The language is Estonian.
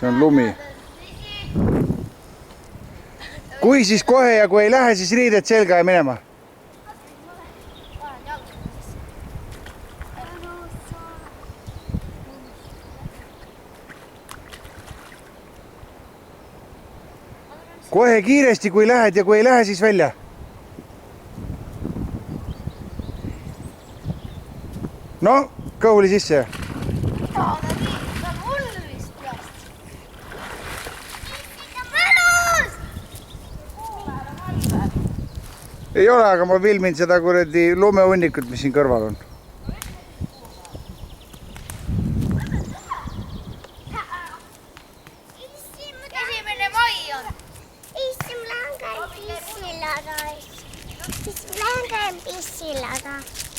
see on lumi. Kui siis kohe ja kui ei lähe, siis riided selga ja minema. Kohe kiiresti, kui lähed ja kui ei lähe, siis välja. No, kõhuli sisse. Ei ole, aga ma filmin seda kuradi lumehunnikut, mis siin kõrval on. Esimene mai on. Lähen käin pissillä.